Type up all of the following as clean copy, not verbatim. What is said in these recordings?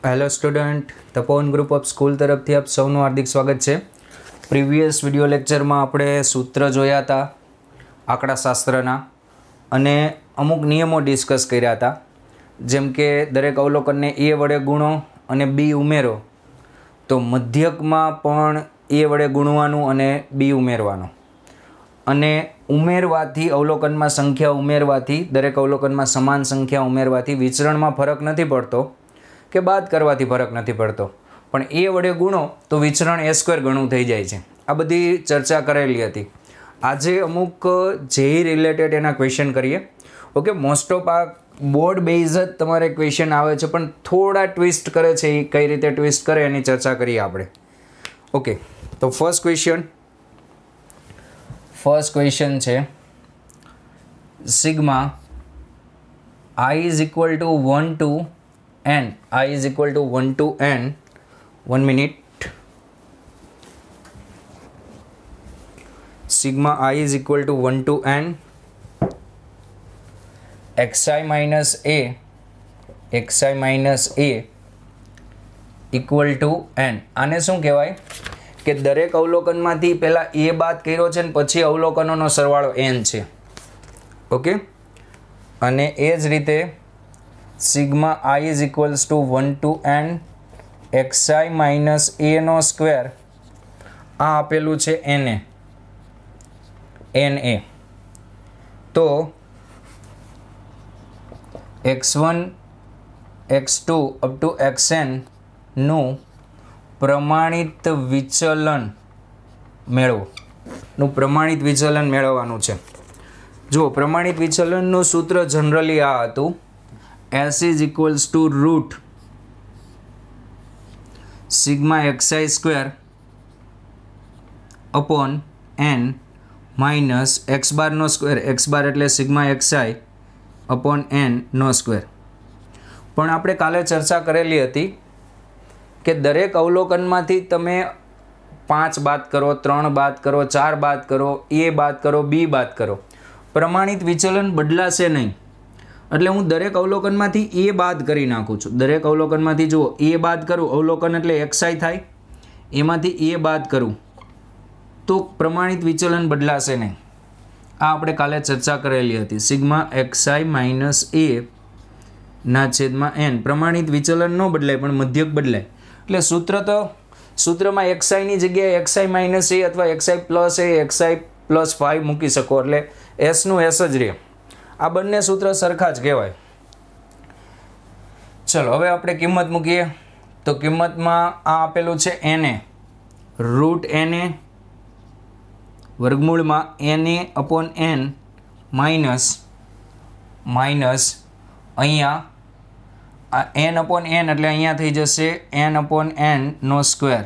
Hello student, Tapovan group of school તરફથી આપ સૌનું હાર્દિક સ્વાગત છે. પ્રીવિયસ વિડિયો લેક્ચરમાં આપણે સૂત્ર જોયા હતા આંકડાશાસ્ત્રના અને અમુક નિયમો ડિસ્કસ કર્યા હતા, જેમ કે દરેક અવલોકનને એ વડે ગુણો અને બી ઉમેરો તો મધ્યકમાં પણ એ વડે ગુણવાનું અને બી ઉમેરવાનું, અને ઉમેરવાથી અવલોકનમાં સંખ્યા ઉમેરવાથી દરેક અવલોકનમાં સમાન સંખ્યા ઉમેરવાથી વિચરણમાં ફરક નથી પડતો કે બાદ કરવાથી ફરક નથી પડતો, પણ એ વડે ગુણો તો વિચરણ એ સ્ક્વેર ગણું થઈ જાય છે. આ બધી ચર્ચા કરેલી હતી. આજે અમુક જેઈ રિલેટેડ એના ક્વેશ્ચન કરીએ. ઓકે, મોસ્ટ ઓફ આ બોર્ડ બેઝ જ તમારે ક્વેશ્ચન આવે છે, પણ થોડા ટ્વિસ્ટ કરે છે. એ કઈ રીતે ટ્વિસ્ટ કરે એની ચર્ચા કરીએ આપણે. ઓકે, તો ફર્સ્ટ ક્વેશ્ચન છે sigma i is equal to 1 to n. I is equal to 1 to n. 1 minute. Sigma I is equal to 1 to n. xi minus a equal to n. આને શું કહેવાય કે દરેક અવલોકનમાંથી પહેલા a બાદ કર્યો છે ને પછી અવલોકનોનો સરવાળો n છે. ઓકે, અને એ જ રીતે sigma i is equals to 1 to n xi minus a નો સ્ક્વેર, આ આપેલું છે na. તો x1 x2 up to xn નું પ્રમાણિત વિચલન મેળવવાનું છે. જો પ્રમાણિત વિચલનનું સૂત્ર જનરલી આ હતું, s is equals to root sigma xi square upon n minus x bar no square, x bar એટલે sigma xi upon n નો સ્ક્વેર. પણ આપણે કાલે ચર્ચા કરેલી હતી કે દરેક અવલોકનમાંથી તમે 5 બાદ કરો, 3 બાદ કરો, 4 બાદ કરો, a બાદ કરો, b બાદ કરો, પ્રમાણિત વિચલન બદલાશે નહીં. એટલે હું દરેક અવલોકનમાંથી એ બાદ કરી નાખું છું. દરેક અવલોકનમાંથી જુઓ એ બાદ કરું, અવલોકન એટલે xi થાય, એમાંથી એ બાદ કરું તો પ્રમાણિત વિચલન બદલાશે નહીં. આ આપણે કાલે ચર્ચા કરેલી હતી. સિગ્મા xi માઇનસ એ ના છેદમાં n. પ્રમાણિત વિચલન ન બદલાય પણ મધ્યક બદલાય. એટલે સૂત્રમાં xi ની જગ્યાએ xi માઇનસ એ અથવા xi પ્લસ એ, xi પ્લસ 5 મૂકી શકો, એટલે s નું s જ રહે. આ બંને સૂત્ર સરખા જ કહેવાય. ચલો હવે આપણે કિંમત મૂકીએ. તો કિંમતમાં આ આપેલું છે na, રૂટ na વર્ગમૂળમાં na અપોન n માઇનસ અહીંયા n અપોન n એટલે અહીંયા થઈ જશે n અપોન n નો સ્ક્વેર.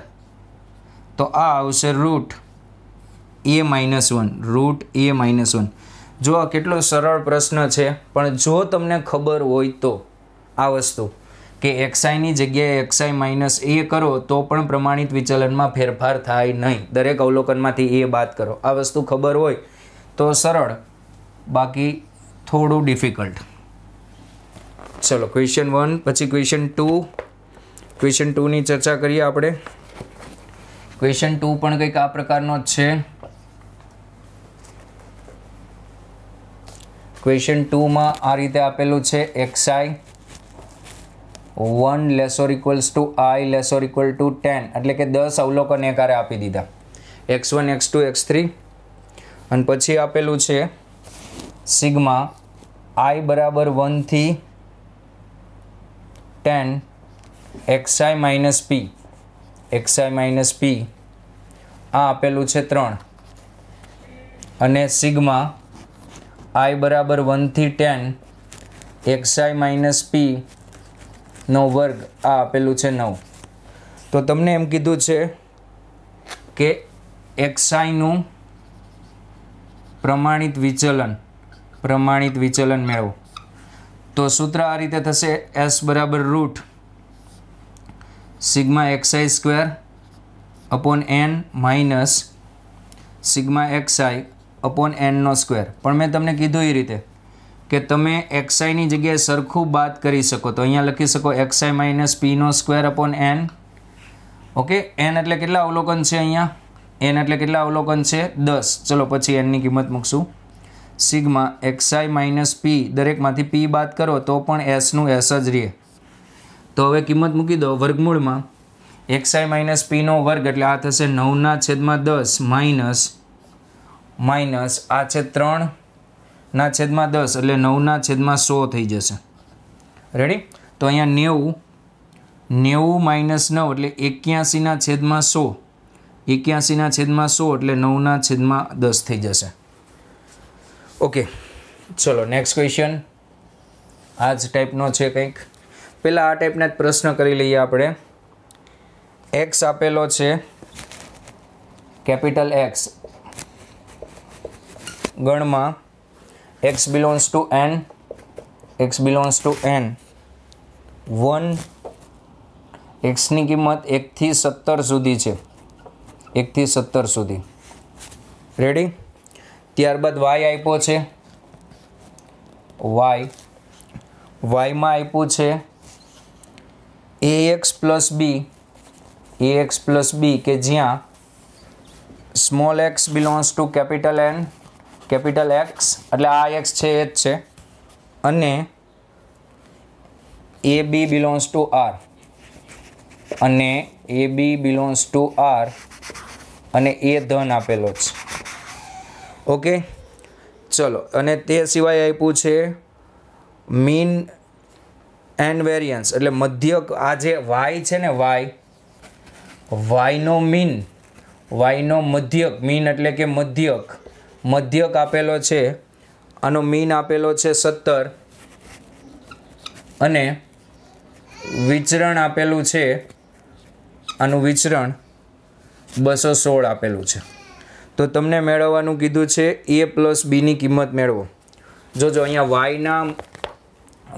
તો આ આવશે રૂટ a માઇનસ 1. જો આ કેટલો સરળ પ્રશ્ન છે, પણ જો તમને ખબર હોય તો આ વસ્તુ કે xi ની જગ્યાએ xi માઇનસ a કરો તો પણ પ્રમાણિત વિચલનમાં ફેરફાર થાય નહીં. દરેક અવલોકનમાંથી a બાદ કરો. આ વસ્તુ ખબર હોય તો સરળ, બાકી થોડું ડિફિકલ્ટ. ચલો ક્વેશ્ચન 1 પછી ક્વેશ્ચન 2ની ચર્ચા કરીએ આપણે. ક્વેશ્ચન 2 પણ કંઈક આ પ્રકારનો જ છે. ક્વેશ્ચન 2માં આ રીતે આપેલું છે xi 1 less or equals to i less or equal to 10, એટલે કે 10 અવલોકન એકારે આપી દીધા, x1 x2 x3. અને પછી આપેલું છે સિગ્મા i બરાબર 1 થી 10 xi માઇનસ p, આ આપેલું છે 3. અને સિગ્મા i બરાબર 1 થી 10 xi માઇનસ p નો વર્ગ, આ આપેલું છે 9. તો તમને એમ કીધું છે કે xi નું પ્રમાણિત વિચલન મેળવો. તો સૂત્ર આ રીતે થશે, s બરાબર root sigma xi square upon n minus sigma xi upon n નો સ્ક્વેર. પણ મેં તમને કીધું એ રીતે કે તમે xi જગ્યાએ સરખું બાદ કરી શકો. તો અહીંયા લખી શકો xi માઇનસ પીનો square upon n. Okay, n એટલે કેટલા અવલોકન છે અહીંયા? n એટલે કેટલા અવલોકન છે? 10. ચલો પછી n ની કિંમત મૂકશું. સિગ્મા xi માઇનસ પી, દરેકમાંથી p બાદ કરો તો પણ s નું s જ રહે. તો હવે કિંમત મૂકી દો વર્ગમૂળમાં. xi માઇનસ પીનો વર્ગ એટલે આ થશે 9/10 માઇનસ આ છે 3/10 એટલે 9/100 થઈ જશે. રેડી? તો અહીંયા 90 માઇનસ 9 એટલે 81/100. 81/100 એટલે 9/10 થઈ જશે. ઓકે, ચલો નેક્સ્ટ ક્વેશ્ચન. આ જ ટાઈપનો છે કંઈક. પહેલાં આ ટાઈપના જ પ્રશ્ન કરી લઈએ આપણે. x આપેલો છે capital X ગણમાં x belongs to n 1 x ની કિંમત 1 થી 17 સુધી છે. 1 થી 17 સુધી. રેડી? ત્યારબાદ y આપ્યો છે. yમાં આપ્યું છે ax પ્લસ b કે જ્યાં small x belongs to capital N, capital X એટલે આ x છે એ જ છે, અને ab બિલોંગ્સ ટુ r, અને ab બિલોંગ્સ ટુ r અને એ ધન આપેલો છે. ઓકે, ચલો. અને તે સિવાય આપ્યું છે મીન એન્ડ વેરિયન્સ એટલે મધ્યક. આ જે y છે ને yનો મીન, yનો મધ્યક, મીન એટલે કે મધ્યક આપેલો છે. આનો મીન આપેલો છે 17 અને વિચરણ આપેલું છે, આનું વિચરણ 216 આપેલું છે. તો તમને મેળવવાનું કીધું છે a પ્લસ બીની કિંમત મેળવો. જોજો અહીંયા yના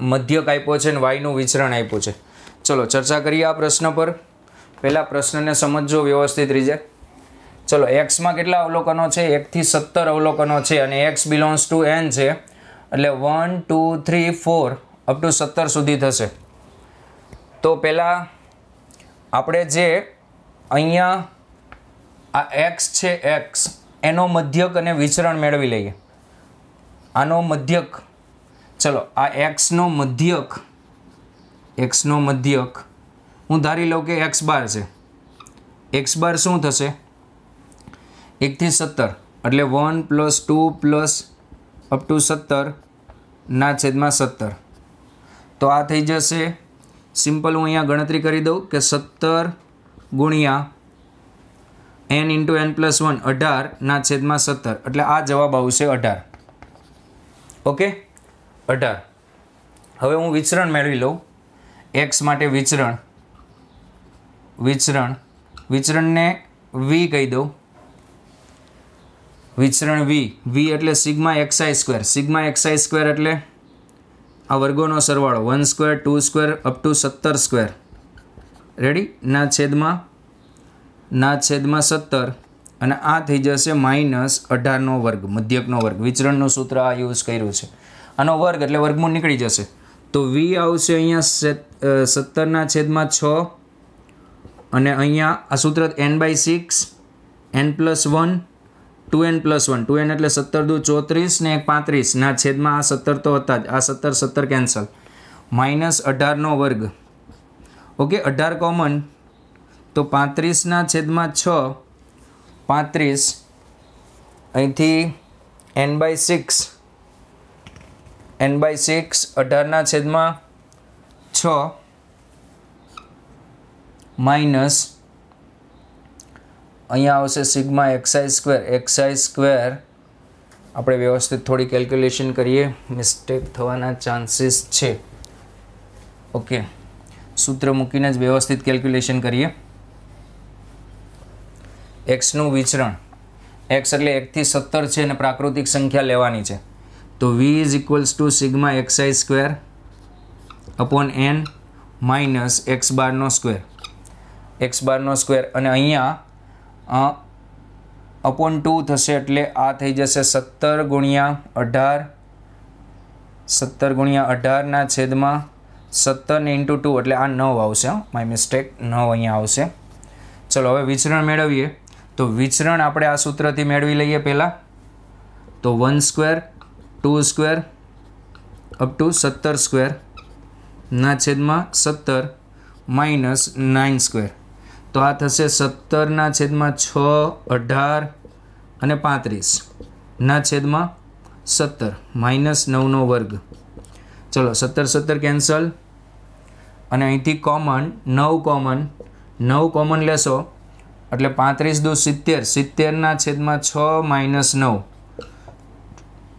મધ્યક આપ્યો છે ને yનું વિચરણ આપ્યું છે. ચલો ચર્ચા કરીએ આ પ્રશ્ન પર. પહેલાં પ્રશ્નને સમજજો વ્યવસ્થિત રીતે. ચલો, એક્સમાં કેટલા અવલોકનો છે? 1 થી 17 અવલોકનો છે અને x બિલોંગ્સ ટુ n છે એટલે 1 2 3 4 અપ ટુ 17 સુધી થશે. તો પહેલાં આપણે જે અહીંયા આ x છે x એનો મધ્યક અને વિચરણ મેળવી લઈએ. આનો મધ્યક, ચલો આ xનો મધ્યક હું ધારી લઉં કે x બાર છે. x બાર શું થશે? 1 થી 17 એટલે 1 પ્લસ 2 પ્લસ અપ ટુ 17/17. તો આ થઈ જશે સિમ્પલ. હું અહીંયા ગણતરી કરી દઉં કે 17 ગુણ્યા n ઇન્ટુ n પ્લસ 1 18/17 એટલે આ જવાબ આવશે 18. ઓકે, 18. હવે હું વિચરણ મેળવી લઉં. x માટે વિચરણને v કહી દઉં. વિચરણ v એટલે સિગ્મા xi સ્ક્વેર એટલે આ વર્ગોનો સરવાળો 1 square 2 square up to 17 square. Ready? ના છેદમાં 17 અને આ થઈ જશે -18નો વર્ગ, મધ્યકનો વર્ગ. વિચરણનું સૂત્ર આ યુઝ કર્યું છે. આનો વર્ગ એટલે વર્ગમૂળ નીકળી જશે. તો v આવશે અહીંયા 17/6 અને અહીંયા આ સૂત્ર n/6 n plus 1 2n plus 1 2n એટલે 17 દુ 34 ને 35 ના છેદમાં આ 17 તો હતા જ, આ 17 કેન્સલ, -18નો વર્ગ. ઓકે, 18 કોમન તો 35/6 35 અહીંથી n/6 18/6 માઇનસ અહીંયા આવશે સિગ્મા xi સ્ક્વેર. આપણે વ્યવસ્થિત થોડી કેલ્ક્યુલેશન કરીએ, મિસ્ટેક થવાના ચાન્સીસ છે. ઓકે, સૂત્ર મૂકીને જ વ્યવસ્થિત કેલ્ક્યુલેશન કરીએ. એક્સનું વિચરણ, એક્સ એટલે 1 થી 17 છે અને પ્રાકૃતિક સંખ્યા લેવાની છે. તો v is equals to sigma xi square upon n minus x બારનો સ્ક્વેર અને અહીંયા અપોન 2 થશે એટલે આ થઈ જશે 17 ગુણ્યા 18 17 ગુણ્યા 18/17 ને ઇન્ટુ 2 એટલે આ 9 આવશે. માય મિસ્ટેક, 9 અહીંયા આવશે. ચલો હવે વિચરણ મેળવીએ. તો વિચરણ આપણે આ સૂત્રથી મેળવી લઈએ પહેલાં. તો 1 square 2 square up to 17 square ના છેદમાં 17 માઇનસ 9 સ્ક્વેર. તો આ થશે 17 ના છેદમાં 6, 18 અને 35 ના છેદમાં 17 માઇનસ 9નો વર્ગ. ચલો 17 કેન્સલ અને અહીંથી કોમન 9 કોમન લેશો એટલે 35 દુ 70, 70 ના છેદમાં 6 માઇનસ 9,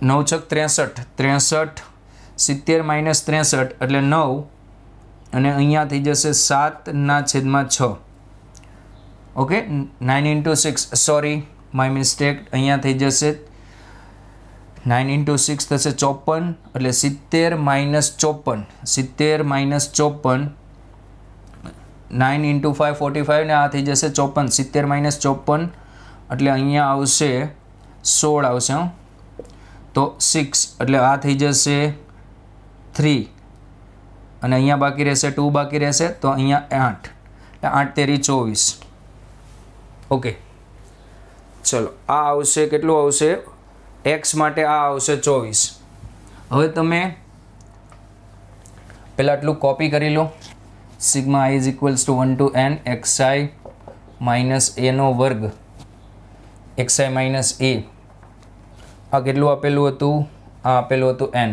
9 છક 63, 63 70 માઇનસ 63 એટલે 9 અને અહીંયા થઈ જશે 7 ના છેદમાં 6. Okay, 9 into 6, sorry my mistake, અહીંયા થઈ જશે 9 ઇન્ટુ 6 થશે 54 એટલે 70 માઇનસ 54, 70 માઇનસ 54, 9 ઇન્ટુ 5 45 ને આ થઈ જશે 54, 70 માઇનસ 54 એટલે અહીંયા આવશે 16 આવશે. તો 6 એટલે આ થઈ જશે 3 અને અહીંયા બાકી રહેશે 2 બાકી રહેશે તો અહીંયા 8 એટલે 8 તેરી 24. ઓકે, ચલો આ આવશે, કેટલું આવશે એક્સ માટે? આ આવશે 24. હવે તમે પહેલાં આટલું કોપી કરી લો. Sigma i is equals to 1 to n xi minus એનો વર્ગ xi માઇનસ એ. આ કેટલું આપેલું હતું? આ આપેલું હતું n.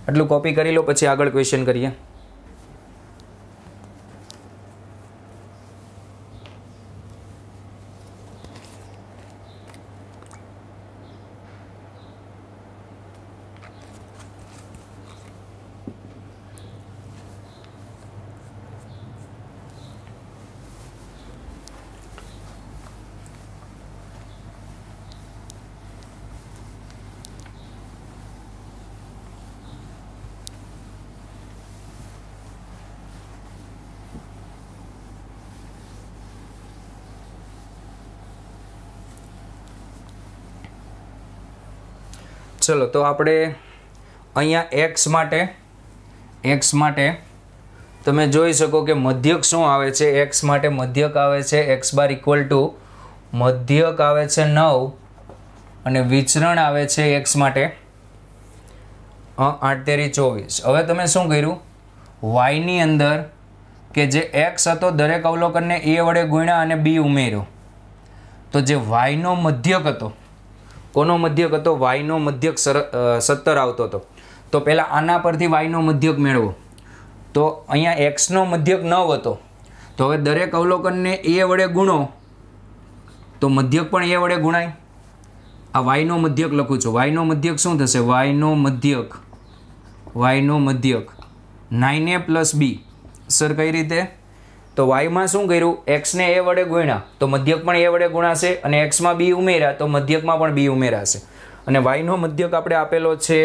આટલું કોપી કરી લો, પછી આગળ ક્વેશ્ચન કરીએ. ચલો તો આપણે અહીંયા એક્સ માટે તમે જોઈ શકો કે મધ્યક શું આવે છે? એક્સ માટે મધ્યક આવે છે એક્સ બાર ઇક્વલ ટુ મધ્યક આવે છે 9 અને વિચરણ આવે છે એક્સ માટે 8 તેરી 24. હવે તમે શું કર્યું? વાયની અંદર કે જે એક્સ હતો દરેક અવલોકનને એ વડે ગુણ્યા અને બી ઉમેર્યો. તો જે વાયનો મધ્યક હતો, કોનો મધ્યક હતો? વાયનો મધ્યક 17 આવતો હતો. તો પહેલાં આના પરથી વાયનો મધ્યક મેળવો. તો અહીંયા એક્સનો મધ્યક 9 હતો. તો હવે દરેક અવલોકનને એ વડે ગુણો તો મધ્યક પણ એ વડે ગુણાય. આ વાયનો મધ્યક લખું છું. વાયનો મધ્યક શું થશે? વાયનો મધ્યક 9a પ્લસ બી. સર કઈ રીતે? તો વાયમાં શું કર્યું? એક્સને એ વડે ગુણ્યા તો મધ્યક પણ એ વડે ગુણાશે અને એક્સમાં બી ઉમેર્યા તો મધ્યકમાં પણ બી ઉમેરાશે. અને વાયનો મધ્યક આપણે આપેલો છે,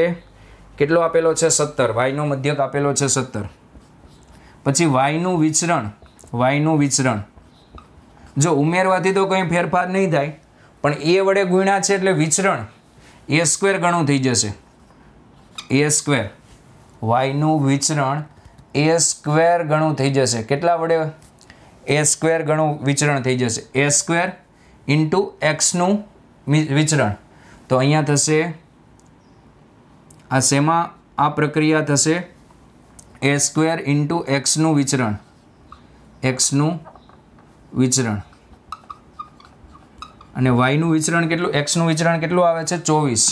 કેટલો આપેલો છે? 17. વાયનો મધ્યક આપેલો છે 17. પછી વાયનું વિચરણ જો ઉમેરવાથી તો કંઈ ફેરફાર નહીં થાય, પણ એ વડે ગુણ્યા છે એટલે વિચરણ એ સ્ક્વેર ગણું થઈ જશે. એ સ્ક્વેર વાયનું વિચરણ એ સ્ક્વેર ગણું થઈ જશે. કેટલા વડે? એ સ્ક્વેર ગણું વિચરણ થઈ જશે. એ સ્ક્વેર ઇન્ટુ એક્સનું વિચરણ. તો અહીંયા થશે આ શેમાં આ પ્રક્રિયા થશે? એ સ્ક્વેર ઇન્ટુ એક્સનું વિચરણ અને વાયનું વિચરણ કેટલું? એક્સનું વિચરણ કેટલું આવે છે? 24.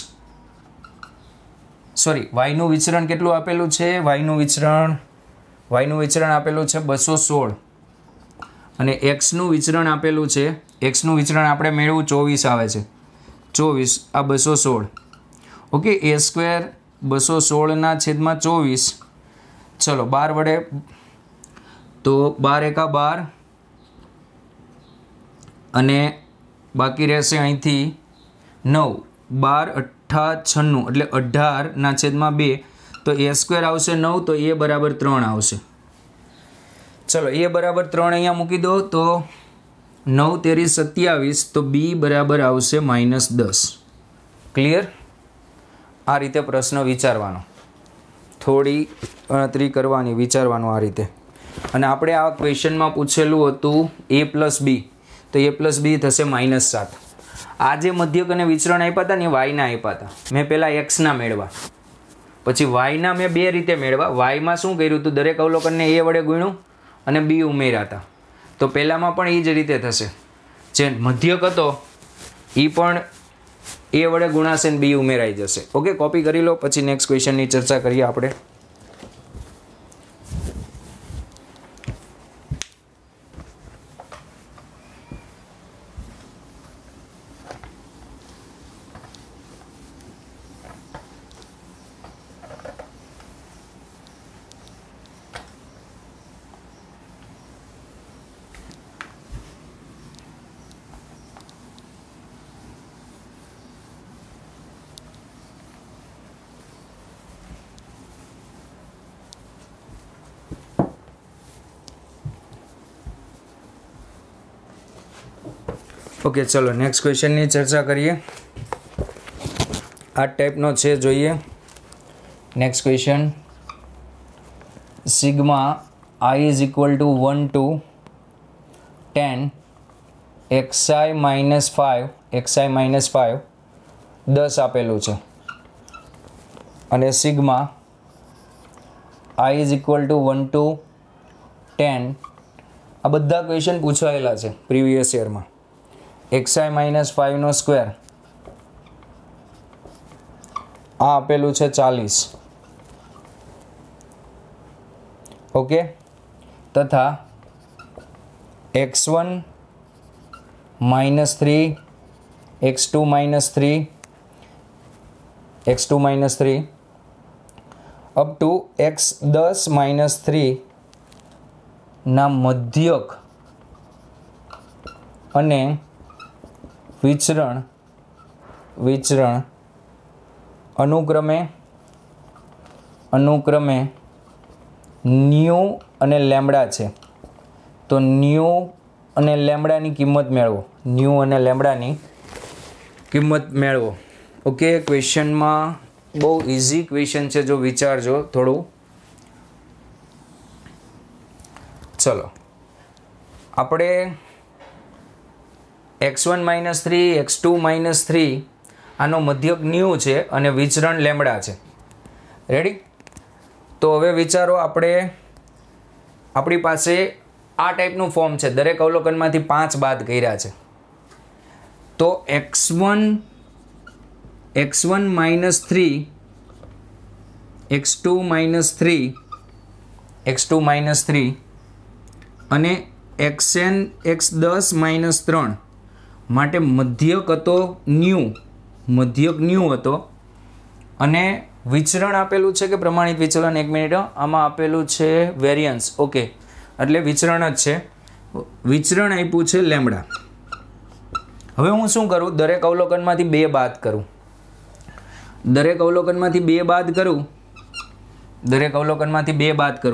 સોરી, વાયનું વિચરણ કેટલું આપેલું છે? વાયનું વિચરણ આપેલું છે 216 અને એક્સનું વિચરણ આપેલું છે, એક્સનું વિચરણ આપણે મેળવું 24 આવે છે. 24 આ 216. ઓકે, એ સ્ક્વેર 216 ના છેદમાં 24. ચલો 12 વડે તો 12 એકા 12 અને બાકી રહેશે અહીંથી 9. 12 અઠ્ઠા 96 એટલે 18 ના છેદમાં 2. તો એ સ્ક્વેર આવશે 9 તો એ બરાબર 3 આવશે. ચલો એ બરાબર 3 અહીંયા મૂકી દો તો 9 તેરી 27 તો બી બરાબર આવશે -10. ક્લિયર? આ રીતે પ્રશ્ન વિચારવાનો. થોડી ગણતરી કરવાની, વિચારવાનું આ રીતે. અને આપણે આ ક્વેશ્ચનમાં પૂછેલું હતું a+b, તો a+b થશે -7. આ જે મધ્યક અને વિચરણ આપ્યા હતા ને એ વાયના આપ્યા હતા. મેં પહેલાં એક્સના મેળવા, પછી વાયના મેં બે રીતે મેળવા. વાયમાં શું કર્યું હતું, દરેક અવલોકનને a વડે ગુણ્યું અને b ઉમેર્યા હતા. તો પહેલામાં પણ એ જ રીતે થશે. જે મધ્યક હતો એ પણ a વડે ગુણાશે ને b ઉમેરાઈ જશે. ઓકે, કોપી કરી લો. પછી નેક્સ્ટ ક્વેશ્ચનની ચર્ચા કરીએ આપણે. ઓકે, ચલો નેક્સ્ટ ક્વેશ્ચનની ચર્ચા કરીએ. આ ટાઈપનો છે, જોઈએ. Next question, sigma i is equal to 1 to 10 xi - 5 10 આપેલું છે. અને sigma i is equal to 1 to 10, આ બધા ક્વેશ્ચન પૂછાયેલા છે પ્રીવિયસ યરમાં. xi - 5 નો સ્ક્વેર આ આપેલું છે 40. ઓકે, તથા x1 - 3 x2 - 3 up to x10 - 3 ના મધ્યક અને વિચરણ અનુક્રમે ન્યૂ અને લેમ્બડા છે. તો ન્યૂ અને લેમ્બડાની કિંમત મેળવો. ઓકે, ક્વેશ્ચનમાં બહુ ઇઝી ક્વેશ્ચન છે, જો વિચારજો થોડું. ચલો, આપણે x1 - 3 x2 - 3 આનો મધ્યક ન્યૂ છે અને વિચરણ લેમ્બડા છે. રેડી? તો હવે વિચારો, આપણી પાસે આ ટાઈપનું ફોર્મ છે. દરેક અવલોકનમાંથી 5 બાદ કર્યા છે. તો x1 - 3 x2 - 3 અને xn x10 - 3 માટે મધ્યક ન્યૂ હતો અને વિચરણ આપેલું છે કે પ્રમાણિત વિચલન. 1 મિનિટ, આમાં આપેલું છે વેરિયન્સ. ઓકે, એટલે વિચરણ જ છે. વિચરણ આપ્યું છે લેમ્બડા. હવે હું શું કરું, દરેક અવલોકનમાંથી 2 બાદ કરું.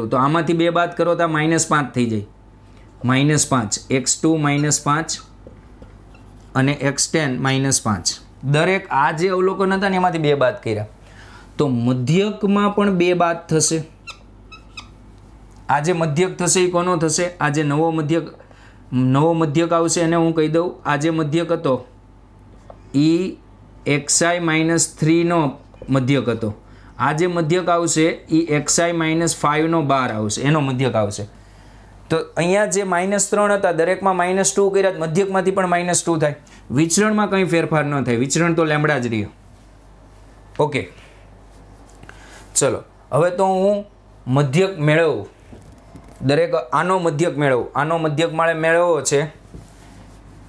તો આમાંથી 2 બાદ કરો તો -5 થઈ જાય. -5 x2 -5 અને x10 -5. દરેક આ જે અવલોકન હતા ને એમાંથી 2 બાદ કર્યા. તો મધ્યકમાં પણ 2 બાદ થશે. આ જે મધ્યક થશે એ કોનો થશે? આ જે નવો મધ્યક આવશે એને હું કહી દઉં, આ જે મધ્યક હતો એ xi - 3 નો મધ્યક હતો. આ જે મધ્યક આવશે એ xi - 5 નો 12 આવશે, એનો મધ્યક આવશે. તો અહીંયા જે -3 હતા દરેકમાં -2 કર્યા, મધ્યકમાંથી પણ -2 થાય. વિચરણમાં કંઈ ફેરફાર ન થાય, વિચરણ તો લેમ્બડા જ રહ્યો. ઓકે, ચલો હવે તો હું મધ્યક મેળવું. આનો મધ્યક મારે મેળવવો છે.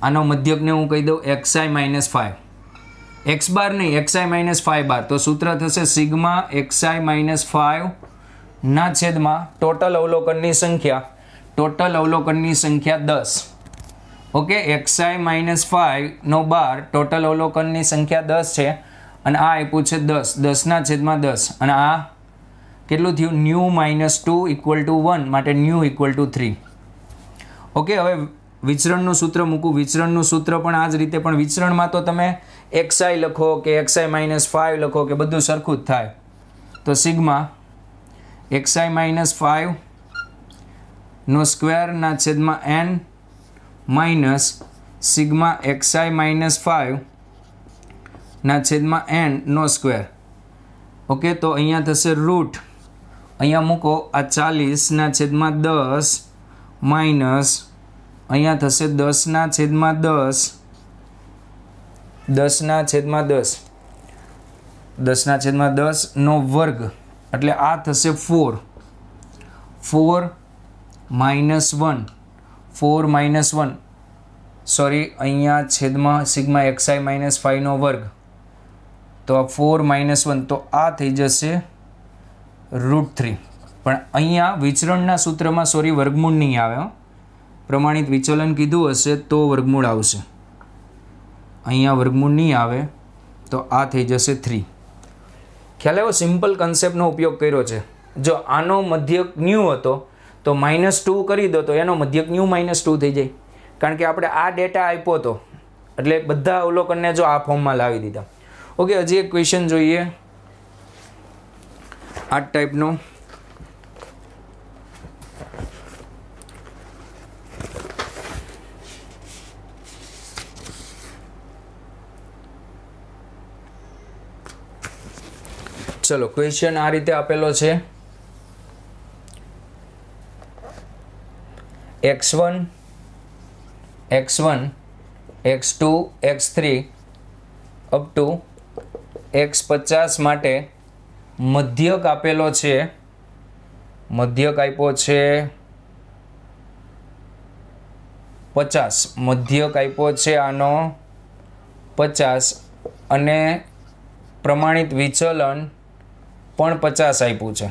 આનો મધ્યકને હું કહી દઉં xi - 5. x બાર નહીં, xi - 5 બાર. તો સૂત્ર થશે સિગ્મા xi - 5 ના છેદમાં ટોટલ અવલોકનની સંખ્યા 10. ઓકે, xi - 5 નો 12 ટોટલ અવલોકનની સંખ્યા 10 છે અને આ આપ્યું છે 10 ના છેદમાં 10. અને આ કેટલું થયું? ન્યૂ -2 = 1 માટે ન્યૂ = 3. ઓકે, હવે વિચરણનું સૂત્ર મૂકું. વિચરણનું સૂત્ર પણ આ જ રીતે, પણ વિચરણમાં તો તમે xi લખો કે xi - 5 લખો કે બધું સરખું જ થાય. તો સિગ્મા xi માઇનસ 5 નો સ્ક્વેરના છેદમાં n minus sigma xi minus 5 ના છેદમાં n નો સ્ક્વેર. ઓકે, તો અહીંયા થશે રૂટ, અહીંયા મૂકો આ 40 ના છેદમાં 10 માઇનસ અહીંયા થશે 10 ના છેદમાં 10, 10 ના છેદમાં 10, 10 ના છેદમાં 10 નો વર્ગ એટલે આ થશે 4, 4 માઇનસ 1, 4 માઇનસ 1 સોરી અહીંયા છેદમાં સિગ્મા xi માઇનસ 5 નો વર્ગ, તો આ 4 માઇનસ 1, તો આ થઈ જશે √3. પણ અહીંયા વિચરણના સૂત્રમાં સોરી વર્ગમૂળ નહીં આવે, પ્રમાણિત વિચલન કીધું હશે તો વર્ગમૂળ આવશે, અહીંયા વર્ગમૂળ નહીં આવે તો આ થઈ જશે 3. ખ્યાલ આવ્યો? સિમ્પલ કન્સેપ્ટનો ઉપયોગ કર્યો છે. જો આનો મધ્યક ન્યૂ હતો તો -2 કરી દો તો એનો મધ્યક ન્યૂ -2 થઈ જાય, કારણ કે આપણે આ ડેટા આપ્યો હતો એટલે બધા અવલોકનને જો આ ફોર્મમાં લાવી દીધા. ઓકે, હજી એક ક્વેશ્ચન જોઈએ આ ટાઈપનો. ચલો, ક્વેશ્ચન આ રીતે આપેલો છે. x1 x1 x2 x3 up to x50 માટે મધ્યક આપેલો છે, મધ્યક આપ્યો છે 50, મધ્યક આપ્યો છે આનો 50 અને પ્રમાણિત વિચલન પણ 50 આપ્યું છે.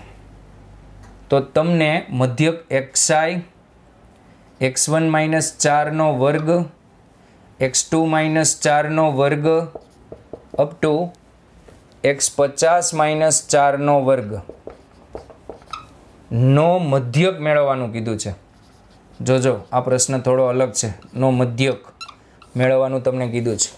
તો તમને મધ્યક xi x1 માઇનસ 4 નો વર્ગ, x2 માઇનસ 4 નો વર્ગ અપ ટુ x50 માઇનસ 4 નો વર્ગ નો મધ્યક મેળવવાનું કીધું છે. જોજો આ પ્રશ્ન થોડો અલગ છે, નો મધ્યક મેળવવાનું તમને કીધું છે.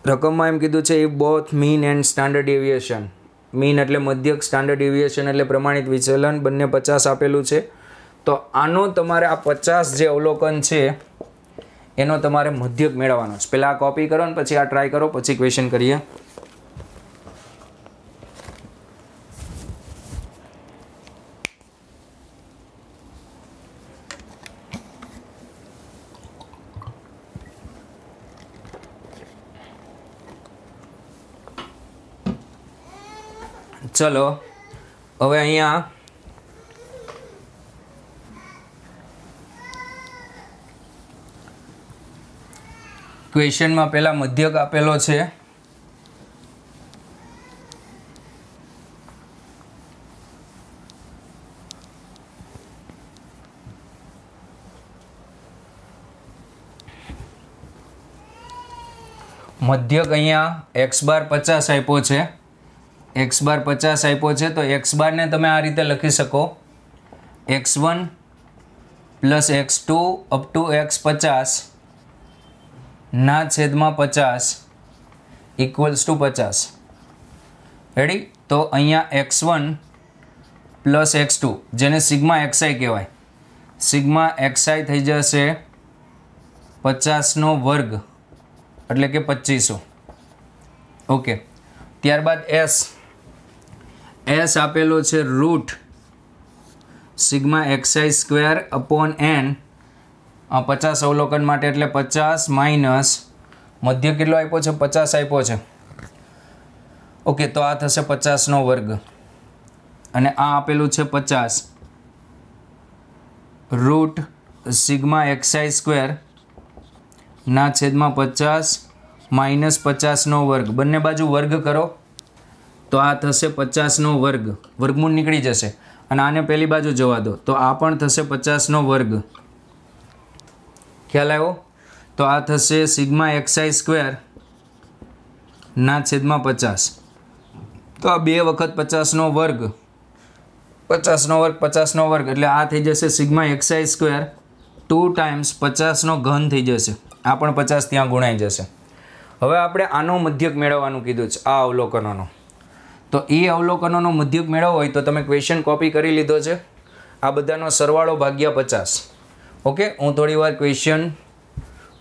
રકમમાં એમ કીધું છે if both mean and standard deviation, mean એટલે મધ્યક, સ્ટાન્ડર્ડ ડેવિએશન એટલે પ્રમાણિત વિચલન, બંને 50 આપેલું છે. તો આનો તમારે આ 50 જે અવલોકન છે એનો તમારે મધ્યક મેળવવાનો છે. પહેલાં આ કોપી કરો ને પછી આ ટ્રાય કરો, પછી ક્વેશ્ચન કરીએ. ચલો, હવે અહીંયા ક્વેશ્ચનમાં પહેલા મધ્યક આપેલો છે. મધ્યક અહીંયા x બાર 50 આપ્યો છે, x બાર 50 આપ્યો છે. તો x બારને તમે આ રીતે લખી શકો x1 plus x2 up to x50 ના છેદમાં 50 ઇક્વલ્સ ટુ 50. રેડી? તો અહીંયા x1 પ્લસ x2 જેને સિગ્મા xi કહેવાય, સિગ્મા xi થઈ જશે 50 નો વર્ગ એટલે કે 2500. ઓકે, ત્યારબાદ s આપેલો છે root sigma xi square upon n, 50 અવલોકન માટે એટલે 50 માઇનસ મધ્ય કેટલો આપ્યો છે? 50 આપ્યો છે. ઓકે, તો આ થશે 50 નો વર્ગ અને આ આપેલું છે 50 રૂટ સિગ્મા xi સ્ક્વેર ના છેદમાં 50 માઇનસ 50 નો વર્ગ. બંને બાજુ વર્ગ કરો તો આ થશે 50 નો વર્ગ, વર્ગમૂળ નીકળી જશે અને આને પહેલી બાજુ જવા દો તો આ પણ થશે 50 નો વર્ગ. ખ્યાલ આવ્યો? તો આ થશે સિગ્મા xi સ્ક્વેર ના છેદમાં 50. તો આ 2 વખત 50 નો વર્ગ, 50 નો વર્ગ, 50 નો વર્ગ એટલે આ થઈ જશે સિગ્મા xi સ્ક્વેર 2 ટાઈમ્સ 50 નો ઘન થઈ જશે. આ પણ 50 ત્યાં ગુણાઈ જશે. હવે આપણે આનો મધ્યક મેળવવાનું કીધું છે, આ અવલોકનોનો. તો એ અવલોકનોનો મધ્યક મેળવવો હોય તો તમે ક્વેશ્ચન કોપી કરી લીધો છે, આ બધાનો સરવાળો ભાગ્યા 50. ઓકે, હું થોડી વાર ક્વેશ્ચન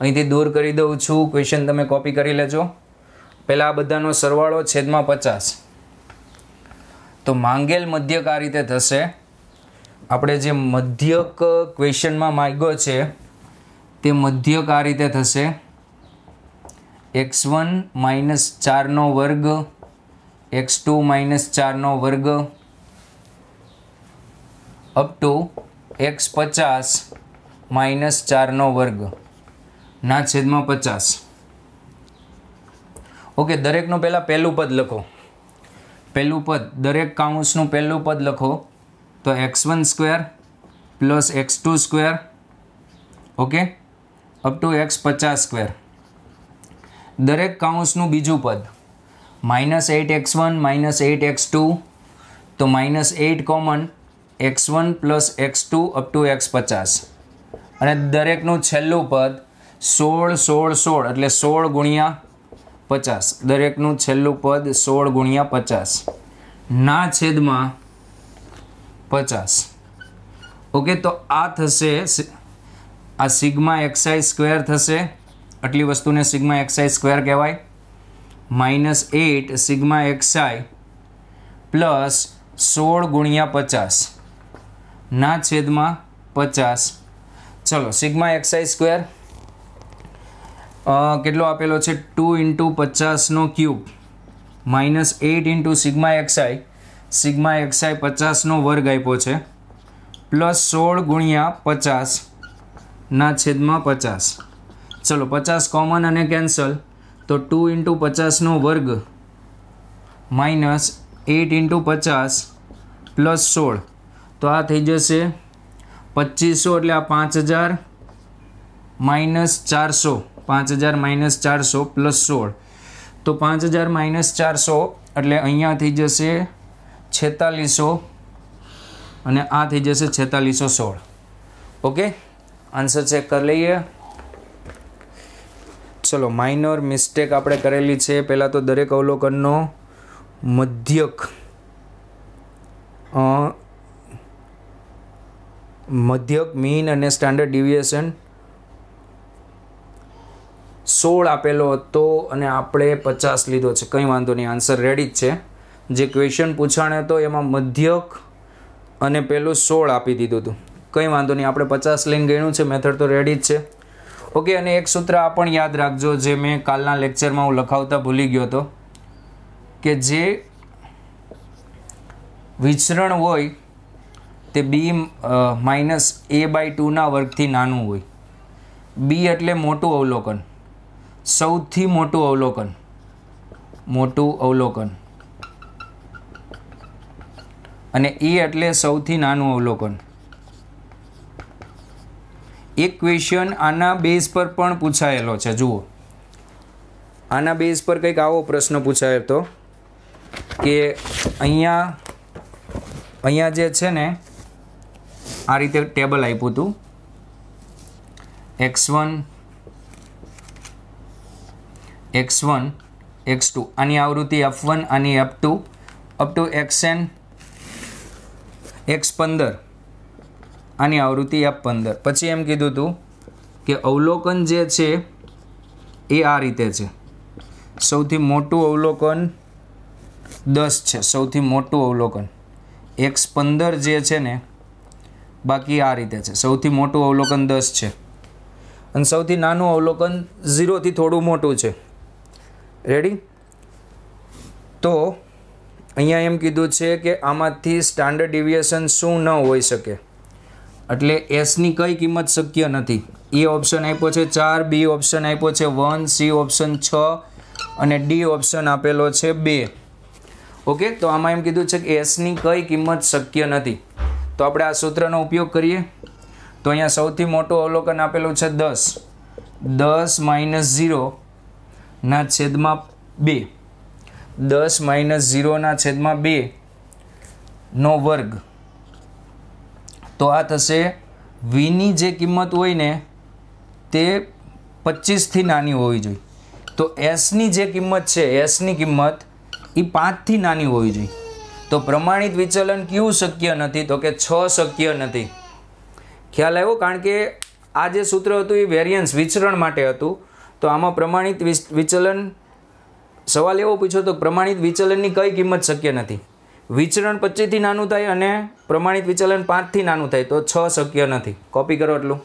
અહીંથી દૂર કરી દઉં છું. ક્વેશ્ચન તમે કોપી કરી લેજો. પહેલાં આ બધાનો સરવાળો છેદમાં 50. તો માંગેલ મધ્યક આ રીતે થશે. આપણે જે મધ્યક ક્વેશ્ચનમાં માંગ્યો છે તે મધ્યક આ રીતે થશે: x1 - 4 વર્ગ x2 - 4 વર્ગ અપ ટુ x50 - 4 વર્ગ ના છેદમાં 50. ઓકે, દરેકનું પહેલાં પહેલું પદ લખો. પહેલું પદ, દરેક કાઉન્સનું પહેલું પદ લખો. તો x1² plus x2², okay, up to x50². દરેક કાઉન્સનું બીજું પદ -8x1 - 8x2, તો -8 common, x1 plus x2 up to x50. અને દરેકનું છેલ્લું પદ 16 16 16 એટલે 16 ગુણ્યા 50. દરેકનું છેલ્લું પદ 16 ગુણ્યા 50 ના છેદમાં 50. ઓકે, તો આ થશે, આ સિગ્મા xi² થશે. આટલી વસ્તુને સિગ્મા xi² કહેવાય. -8 સિગ્મા xi પ્લસ 16 ગુણ્યા 50 ના છેદમાં 50. ચલો, સિગ્મા xi² કેટલો આપેલો છે? 2 × 50³ -8 × સિગ્મા xi 50નો વર્ગ આપ્યો છે, પ્લસ 16 ગુણ્યા 50 ના છેદમાં 50. ચલો, 50 કોમન અને કેન્સલ, તો 2 × 50નો વર્ગ -8 × 50 પ્લસ 16, તો આ થઈ જશે 2500. એટલે આ 5000 - 400, 5000 - 400 પ્લસ 16, તો 5000 - 400 એટલે અહીંયા થઈ જશે 4600 અને આ થઈ જશે 4616. ઓકે, આન્સર ચેક કરી લઈએ. ચલો, માઇનર મિસ્ટેક આપણે કરેલી છે. પહેલાં તો દરેક અવલોકનનો મધ્યક મીન અને સ્ટાન્ડર્ડ ડિવિએશન 16 આપેલો હતો અને આપણે 50 લીધો છે. કંઈ વાંધો નહીં, આન્સર રેડી જ છે. જે ક્વેશ્ચન પૂછાણ હતો એમાં મધ્યક અને પેલું 16 આપી દીધું હતું. કંઈ વાંધો નહીં, આપણે 50 લઈને ગણ્યું છે. મેથડ તો રેડી જ છે. ઓકે, અને એક સૂત્ર આ પણ યાદ રાખજો, જે મેં કાલના લેક્ચરમાં હું લખાવતા ભૂલી ગયો હતો, કે જે વિચરણ હોય તે b - a/2 ના વર્ગથી નાનું હોય. b એટલે મોટું અવલોકન, સૌથી મોટું અવલોકન, અને e એટલે સૌથી નાનું અવલોકન. એક ક્વેશ્ચન આના બેઝ પર પણ પૂછાયેલો છે. જુઓ, આના બેઝ પર કંઈક આવો પ્રશ્ન પૂછાયો હતો કે અહીંયા જે છે ને, આ રીતે ટેબલ આપ્યું હતું, x1 x2, આની આવૃત્તિ f1, આની f2, up to xn x15, આની આવૃત્તિ f15. પછી એમ કીધું હતું કે અવલોકન જે છે એ આ રીતે છે. સૌથી મોટું અવલોકન 10 છે, સૌથી મોટું અવલોકન. x15 જે છે ને, બાકી આ રીતે છે. સૌથી મોટું અવલોકન 10 છે અને સૌથી નાનું અવલોકન 0 થી થોડું મોટું છે. રેડી? તો અહીંયા એમ કીધું છે કે આમાંથી સ્ટાન્ડર્ડ ડિવિએશન શું ન હોઈ શકે, એટલે એસની કઈ કિંમત શક્ય નથી. એ ઓપ્શન આપ્યો છે 4, બી ઓપ્શન આપ્યો છે 1, સી ઓપ્શન 6 અને ડી ઓપ્શન આપેલો છે 2. ઓકે, તો આમાં એમ કીધું છે કે એસની કઈ કિંમત શક્ય નથી. તો આપણે આ સૂત્રનો ઉપયોગ કરીએ. તો અહીંયા સૌથી મોટું અવલોકન આપેલું છે 10, 10 - 0 ના છેદમાં 2, 10 - 0 ના છેદમાં 2 નો વર્ગ. તો આ થશે વીની જે કિંમત હોય ને તે 25 થી નાની હોવી જોઈએ. તો એસની જે કિંમત છે, એસની કિંમત એ 5થી નાની હોવી જોઈએ. તો પ્રમાણિત વિચલન કયું શક્ય નથી? તો કે 6 શક્ય નથી. ખ્યાલ આવ્યો? કારણ કે આ જે સૂત્ર હતું એ વેરિયન્સ વિચરણ માટે હતું. તો આમાં પ્રમાણિત વિચલન, સવાલ એવો પૂછ્યો તો પ્રમાણિત વિચલનની કઈ કિંમત શક્ય નથી? વિચરણ 25થી નાનું થાય અને પ્રમાણિત વિચલન 5થી નાનું થાય તો 6 શક્ય નથી. કોપી કરો એટલું.